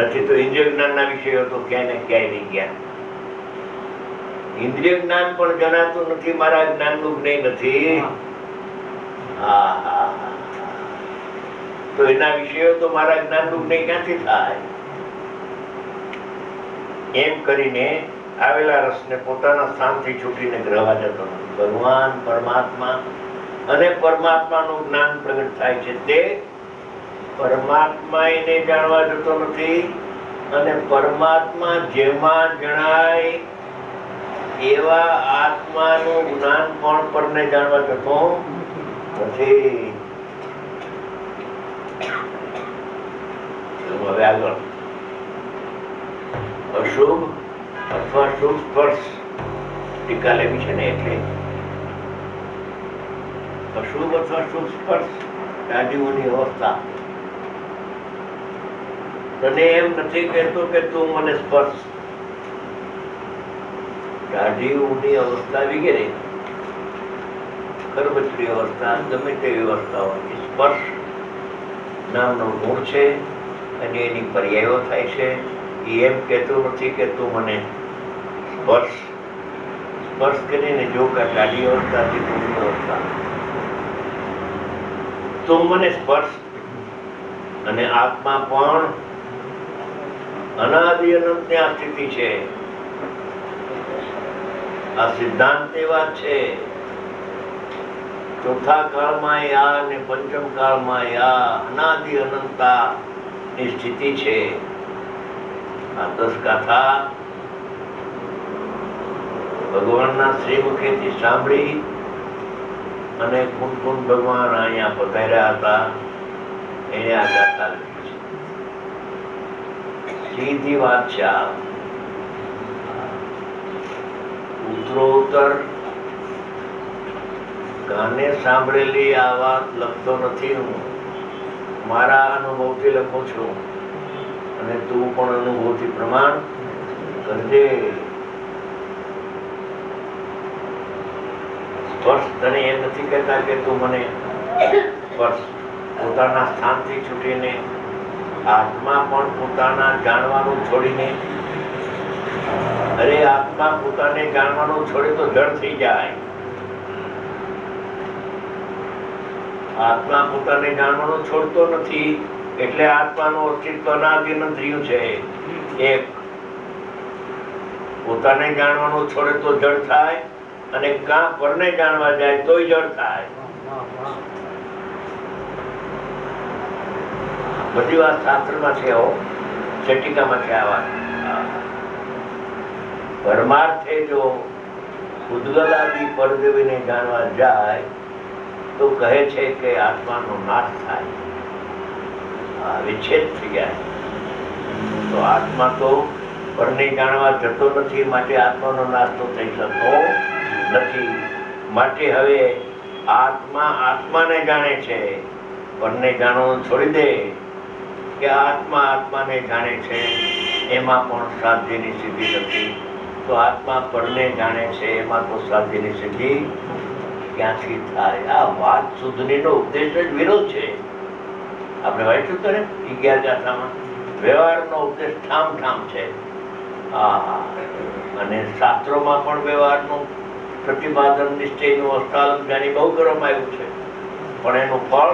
નથી તો ઇન્દ્રિય જ્ઞાનના વિષયો તો ક્યાંય ને ક્યાંય નહીં ગયા. ઇન્દ્રિય જ્ઞાન પણ જણાતું નથી, મારા જ્ઞાનનું જ્ઞેય નથી. તો એના વિષયો તો મારા જ્ઞાનનું જ્ઞેય ક્યાંથી થાય? એમ કરીને આવેલા રસને પોતાના સ્થાનથી છૂટીને ગ્રહવા જતો નથી. ભગવાન પરમાત્મા અને પરમાત્માનું જ્ઞાન પ્રગટ થાય છે તે પરમાત્મા એને જાણવા જતો નથી, અને પરમાત્મા જેમાં જણાય એવા આત્માનું જ્ઞાન પણ પરને જાણવા જતો નથી. હવે આગળ અશુભ અથવા શુભ સ્પર્શ ટીકા લેવી છે ને, એટલે અશુભ અથવા શુભ સ્પર્શ રાજીવોની અવસ્થા. તને એમ નથી કહેતો કે તું મને સ્પર્શ. રાજીવની અવસ્થા વગેરે કર્મચરી અવસ્થા ગમે તેવી અવસ્થા હોય, સ્પર્શ નામનો ગુણ છે અને એની પર્યાયો થાય છે. એ એમ કહેતો નથી કે તું મને સ્પર્શ સ્પર્શ કરીને જો કે રાજી અવસ્થાથી ગુણની અવસ્થા તું મને સ્પર્શ. અને આત્મા પણ અનાદિ અનંતની આ સ્થિતિ છે. આ સિદ્ધાંતની વાત છે. ચોથા કાળમાં યા અને પંચમ કાળમાં યા અનાદિ અનંતા ની સ્થિતિ છે. આ 10 ગાથા ભગવાનના શ્રી મુખેથી સાંભળી અને કુંડ ભગવાન અહીંયા પધાર્યા હતા એને આ ગાથા લખી છે. સીધી વાત છે. આ ઉત્તરોત્તર કાને સાંભળેલી આ વાત લખતો નથી હું, મારા અનુભવથી લખું છું. અને તું પણ અનુભવથી પ્રમાણ કરજે. સ્પર્શ તને એમ નથી કહેતા કે તું મને સ્પર્શ. પોતાના સ્થાનથી છૂટીને આત્મા પણ પોતાના જાણવાનું છોડીને, અરે આત્મા પોતાને જાણવાનું છોડે તો જડ થઈ જાય. આત્મા પોતાને જાણવાનું છોડતો નથી એટલે આત્માનું અસ્તિત્વ અનાદિનંત રહ્યું છે. એક પોતાને જાણવાનું છોડે તો જડ થાય, અને કાં પરને જાણવા જાય તોય જડ થાય. બધી વાત શાસ્ત્રમાં છે, ચટિકામાં છે. આ વાત પરમાર્થે જો ઉદ્ગલાદિ પરદેવીને જાણવા જાય તો કહે છે કે આત્માનો નાશ થાય, વિચ્છેદ થઈ જાય. તો આત્મા તો પરને જાણવા જતો નથી, માટે આત્માનો નાશ તો થઈ શકતો નથી. માટે હવે આત્મા આત્માને જાણે છે. પરને જાણવાનું છોડી દે કે આત્મા આત્માને જાણે છે, એમાં પણ સાધ્યની સિદ્ધિ નથી. તો આત્મા પરને જાણે છે, એમાં તો સાધ્યની સિદ્ધિ ક્યાંથી થાય? આ વાત શુદ્ધનીનો ઉપદેશ જ વિરોધ છે. આપણે વાંચ્યું તો ને 11 ગાથામાં વ્યવહારનો ઉપદેશ ઠામ ઠામ છે. અને શાસ્ત્રોમાં પણ વ્યવહારનું પ્રતિપાદન નિશ્ચયનું અષ્ટાલમ જાણી બહુ કરવામાં આવ્યું છે, પણ એનું ફળ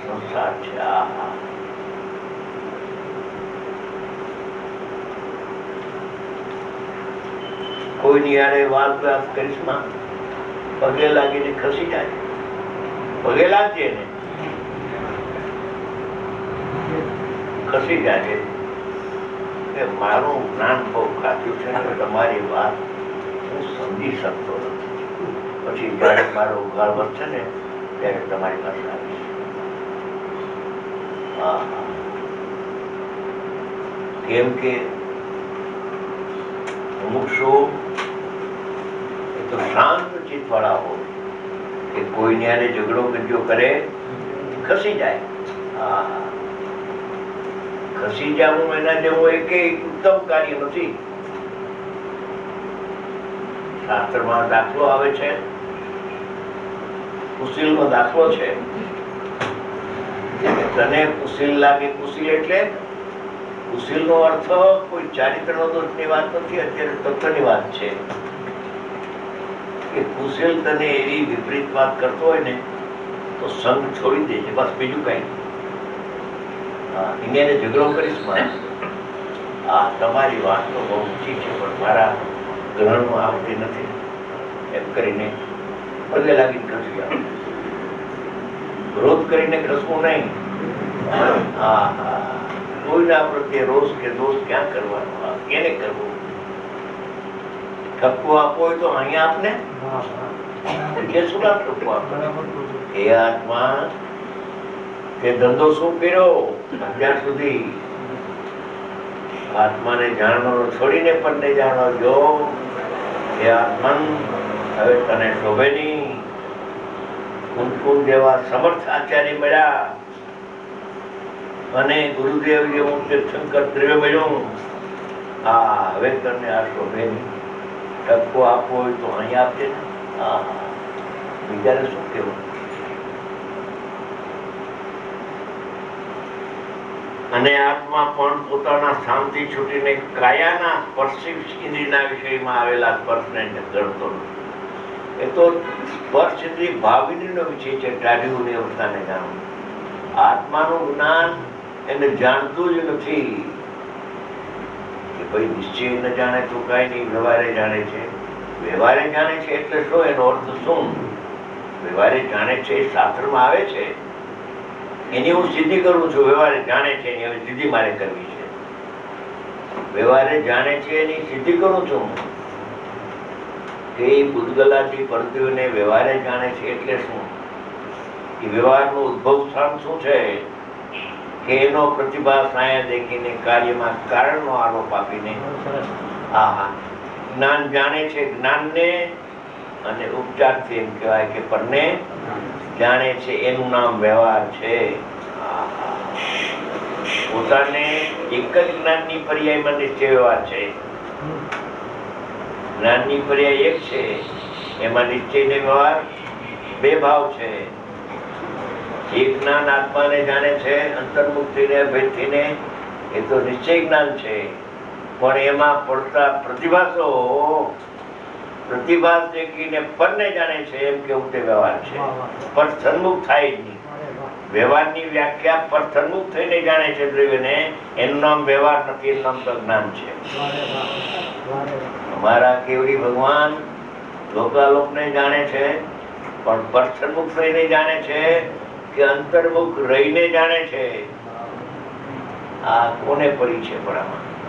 સંસાર છે. કોઈની યારે વાત કરીશ માં પગે લાગીને ખસી જાય. પગે લાગજે ને ખસી જાય કે મારું જ્ઞાન બહુ કાચું છે, તમારી વાત હું સમજી શકતો નથી. પછી જયારે મારો ઉઘાડ વધશે ને ત્યારે તમારી પાસે આવીશ. કેમ કે અમુક શું તો શાંત ચિત્ત વાળા હોય કે કોઈ ન્યારે ઝઘડો ગજ્જો કરે ખસી જાય. ખસી જવું એના જેવું એક ઉત્તમ કાર્ય નથી. શાસ્ત્રમાં દાખલો આવે છે, કુશીલ નો દાખલો છે. તને કુશીલ લાગે, કુશીલ એટલે કુશીલનો અર્થ કોઈ ચારિત્રનો દોષની વાત નથી, અત્યારે તત્વની વાત છે કે કુશીલ તને એવી વિપરીત વાત કરતો હોય ને તો સંગ છોડી દેજે, બસ બીજું કઈ એને ઝઘડો કરીશ મારા, તમારી વાત તો બહુ ઊંચી છે પણ મારા ગ્રહણમાં આવતી નથી એમ કરીને પગે લાગીને ખસી આવે. ક્રોધ કરીને ખસવું નહીં. કોઈના પ્રત્યે રોષ કે દોષ ક્યાં કરવાનો, કેને કરવો? ઠપકો આપવો હોય તો અહીંયા આપને, કે શું કામ ઠપકો આપો? એ આત્મા તે ધંધો શું કર્યો અત્યાર સુધી? આત્માને જાણવાનો છોડીને પણ નહીં જાણવા જો એ આત્મન હવે તને શોભે નહીં. કુંકુમ જેવા સમર્થ આચાર્ય મળ્યા અને ગુરુદેવ જેવું તીર્થંકર દ્રવ્ય મળ્યું. હવે તને આ શોભે નહીં. ટપકો આપવો હોય તો અહીં આપજે ને. બીજાને શું કેવું? અને આત્મા પણ પોતાના શાંતિ છૂટીને કાયાના સ્પર્શી ઇન્દ્રિયના વિષયમાં આવેલા સ્પર્શને ગણતો નથી. એ તો સ્પર્શ ઇન્દ્રિય ભાવિનીનો વિષય છે. ટાઢીઓની અવસ્થાને જાણવું. આત્માનું જ્ઞાન એને જાણતું જ નથી કે ભાઈ નિશ્ચય ન જાણે તો કાંઈ નહીં, વ્યવહારે જાણે છે. વ્યવહારે જાણે છે એટલે શું? એનો અર્થ શું? વ્યવહારે જાણે છે શાસ્ત્રમાં આવે છે, એની હું સિદ્ધિ કરું છું. વ્યવહારે જાણે છે એની હવે સિદ્ધિ મારે કરવી છે. વ્યવહારે જાણે છે એની સિદ્ધિ કરું છું કે ભૂતગલાથી પરત્યોને વ્યવહારે જાણે છે એટલે શું? એ વ્યવહારનું ઉદ્ભવ સ્થાન શું છે કે એનો પ્રતિભા સાયા દેખીને કાર્યમાં કારણનો આરોપ આપીને જ્ઞાન જાણે છે. જ્ઞાનને અને ઉપચારથી એમ કહેવાય કે પરને જાણે છે, એનું નામ વ્યવહાર છે. પોતાને એક જ જ્ઞાનની પર્યાયમાં નિશ્ચય વ્યવહાર છે. જ્ઞાનની પર્યાય એક છે, એમાં નિશ્ચય ને વ્યવહાર બે ભાવ છે. એક જ્ઞાન આત્માને જાણે છે અંતર્મુક્તિને ભેદથીને, એ તો નિશ્ચય જ્ઞાન છે. પણ એમાં પડતા પ્રતિભાસો પ્રતિભાસ દેખીને પરને જાણે છે એમ કેવું તે વ્યવહાર છે. પર સન્મુખ થાય જ નહીં. વ્યવહારની વ્યાખ્યા પર સન્મુખ થઈને જાણે છે દ્રવ્યને, એનું નામ વ્યવહાર નથી, એનું નામ તો જ્ઞાન છે. અમારા કેવડી ભગવાન લોકાલોકને જાણે છે પણ પર સન્મુખ થઈને જાણે છે કે અંતર્મુખ રહીને જાણે છે. આ કોને પડી છે? પણ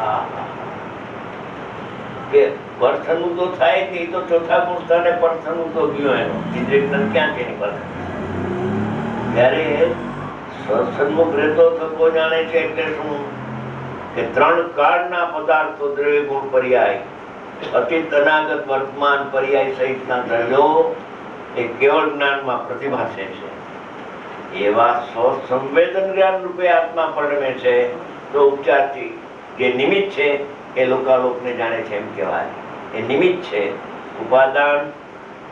આમાં કે પરથનું તો થાય જ નહીં, તો ચોથા ગુણ સ્થાને પરથનું તો ગયો એનો ઇન્દ્રિય ક્યાં છે? ત્યારે સન્મુખ રહેતો થકો જાણે છે એટલે શું? કે ત્રણ કાળના પદાર્થો દ્રવ્ય ગુણ પર્યાય, અતીત અનાગત વર્તમાન પર્યાય સહિતના દ્રવ્યો એ કેવળ જ્ઞાનમાં પ્રતિભાસે છે. એવા સંવેદન જ્ઞાન રૂપે આત્મા પરિણમે છે. તો ઉપચારથી જે નિમિત્ત છે એ લોકાલોકને જાણે છે એમ કહેવાય. એ નિમિત્ત છે. ઉપાદાન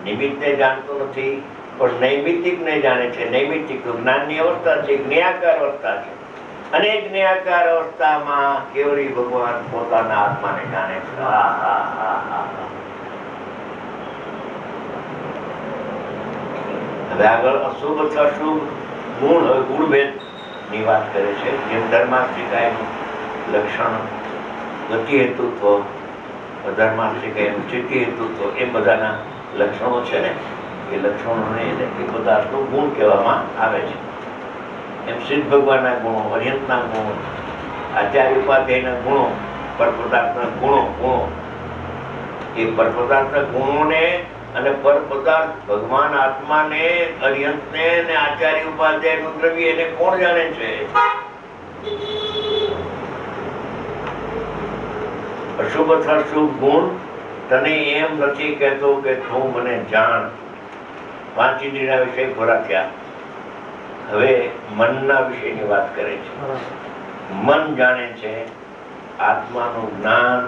નિમિત્તને જાણતો નથી પણ નૈમિત્તિક ને જાણે છે. નૈમિત્તિક તો જ્ઞાનની અવસ્થા છે, જ્ઞેયાકાર અવસ્થા છે. અને જ્ઞેયાકાર અવસ્થામાં કેવળી ભગવાન પોતાના આત્માને જાણે છે. હવે આગળ અશુભ અથવા શુભ ગુણ, હવે ગુણભેદ ની વાત કરે છે. જેમ ધર્માસ્તિકાયનું લક્ષણ ગતિ હેતુત્વ, ધર્માસ્તિકાયનું ચિત્તિ હેતુત્વ, એ બધાના લક્ષણો છે ને, એ લક્ષણોને એ પદાર્થનો ગુણ કહેવામાં આવે છે. એમ સિદ્ધ ભગવાનના ગુણો, અર્યંતના ગુણો, આચાર્ય ઉપાધ્યાયના ગુણો, પરપદાર્થના ગુણો, એ પરપદાર્થના ગુણોને અને પરપદાર્થ ભગવાન આત્માને, અર્યંતને અને આચાર્ય ઉપાધ્યાયનું દ્રવ્ય એને કોણ જાણે છે? અશુભ અથવા શુભ ગુણ તને એમ નથી કહેતો કે તું મને જાણ. પાંચ ઇન્દ્રિયના વિષય પૂરા થયા. હવે મનના વિષયની વાત કરે છે. મન જાણે છે આત્માનું જ્ઞાન.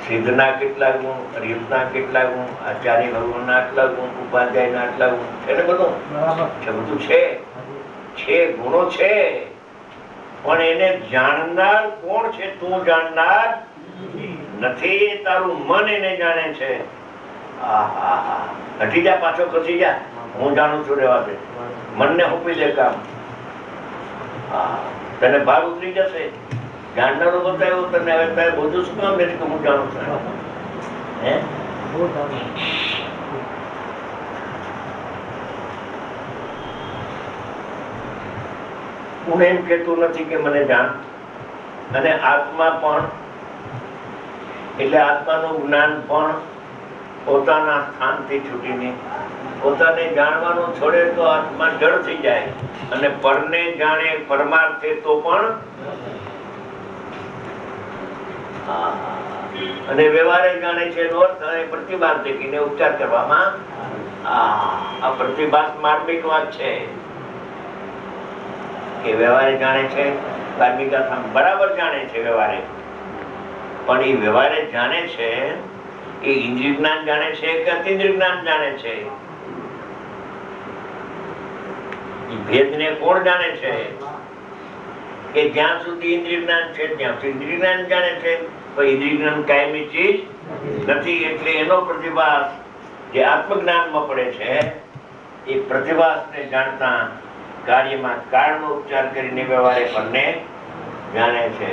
સિદ્ધના કેટલા ગુણ, અર્યંતના કેટલા ગુણ, આચાર્ય ભગવાનના આટલા ગુણ, ઉપાધ્યાયના આટલા ગુણ, એને બધું છે. બધું છે, ગુણો છે. પણ એને જાણનાર કોણ છે? તું જાણનાર નથી, તારું મન એને જાણે છે. હટી જા, પાછો ખસી જા. હું જાણું છું, રેવા દે. મનને હોપી દે કામ. તને ભાર ઉતરી જશે. જાણનારો બતાવ્યો તને, હવે તારે બધું શું કામ નથી કે હું જાણું છું? હે હું એમ કહેતું નથી કે મને જાણ. અને આત્મા પણ, એટલે આત્માનું જ્ઞાન પણ પોતાના સ્થાનથી છૂટીને પોતાને જાણવાનું છોડે તો આત્મા જડ થઈ જાય. અને પરને જાણે પરમાર્થે તો પણ, અને વ્યવહારે જાણે છે એનો અર્થ પ્રતિભાસ દેખીને ઉપચાર કરવામાં. આ પ્રતિભાસ માર્મિક વાત છે કે વ્યવહારે જાણે છે, ધાર્મિક બરાબર જાણે છે વ્યવહારે. પણ એ વ્યવહારે જાણે છે એ ઇન્દ્રિય જ્ઞાન જાણે છે કે અતિન્દ્રિય જ્ઞાન જાણે છે? ભેદને કોણ જાણે છે? કે જ્યાં સુધી ઇન્દ્રિય જ્ઞાન છે ત્યાં સુધી ઇન્દ્રિય જ્ઞાન જાણે છે. પણ ઇન્દ્રિય જ્ઞાન કાયમી ચીજ નથી. એટલે એનો પ્રતિભાસ જે આત્મજ્ઞાનમાં પડે છે એ પ્રતિભાસને જાણતા કાર્યમાં કાળનો ઉપચાર કરીને વ્યવહારે પરને જાણે છે.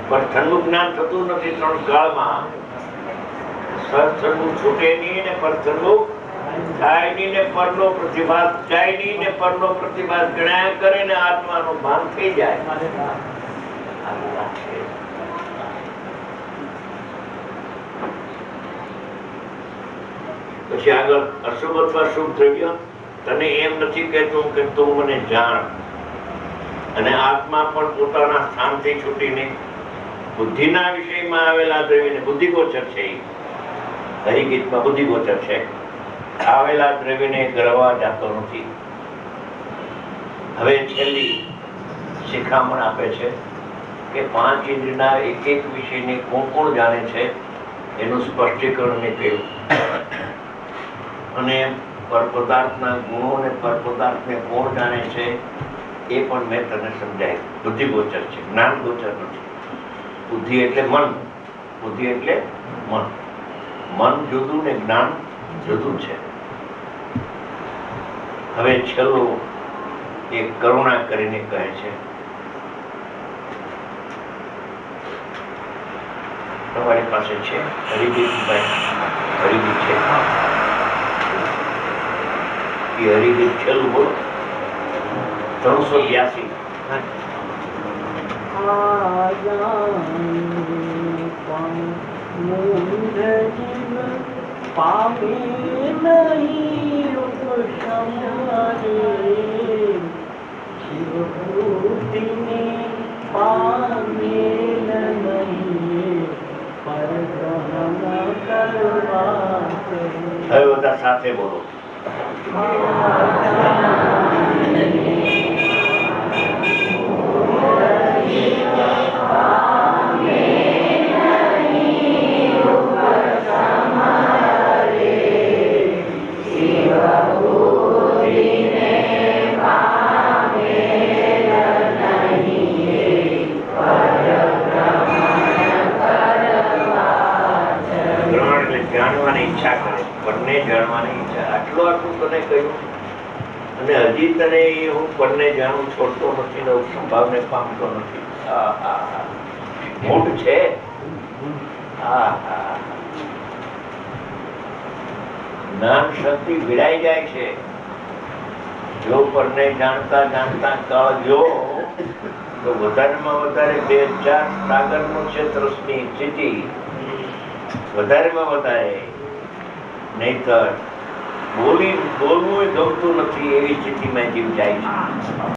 પણ ઠંડુ જ્ઞાન થતું નથી ત્રણ કાળમાં. સત્સંગનું છૂટે નહીં ને પર ઠંડુ થાય નહીં ને પરનો પ્રતિભાસ જાય નહીં ને પરનો પ્રતિભાસ ગણાયા કરે ને આત્માનું ભાન થઈ જાય. પછી આગળ અશુભ અથવા શુભ દ્રવ્ય તને એમ નથી કહેતું કે તું મને જાણ. અને આત્મા પણ પોતાના સ્થાનથી છૂટીને બુદ્ધિના વિષયમાં આવેલા દ્રવ્યને બુદ્ધિગોચર છે. હરિગીતમાં બુદ્ધિગોચર છે. આવેલા દ્રવ્યને ગળવા જતો નથી. હવે છેલ્લી શિખામણ આપે છે કે પાંચ ઇન્દ્રિયના એક એક વિષયને કોણ કોણ જાણે છે એનું સ્પષ્ટીકરણ કહ્યું. અને પરપદાર્થના ગુણો અને પરપદાર્થને કોણ જાણે છે એ પણ મેં તને સમજાય. બુદ્ધિગોચર છે, જ્ઞાન ગોચર નથી. બુદ્ધિ એટલે મન, બુદ્ધિ એટલે મન. મન જુદું ને જ્ઞાન જુદું છે. હવે છેલ્લું એ કરુણા કરીને કહે છે, તમારી પાસે છે હરિગીતભાઈ? હરિગીત છે એ હરિગીત છેલ્લું બોલો. 382. પામે નહીં શિવભૂતિને પામે નહીં પરગ્રહણ કરવા. હવે બધા સાથે બોલો. જાણવાની ઈચ્છા કરે, બંને જાણવાની ઈચ્છા. આટલું તને કહ્યું અને હજી તને હું બંને જાણું છોડતો નથી ને સંભાવને પામતો નથી. મૂળ છે. જ્ઞાન શક્તિ વિડાઈ જાય છે જો પરને જાણતા જાણતા કાળ ગયો તો વધારેમાં વધારે 2000 સાગરનું છે તરસની સ્થિતિ. વધારેમાં વધારે, નહીતર બોલવું ગમતું નથી એવી સ્થિતિમાં જીવ જાય છે.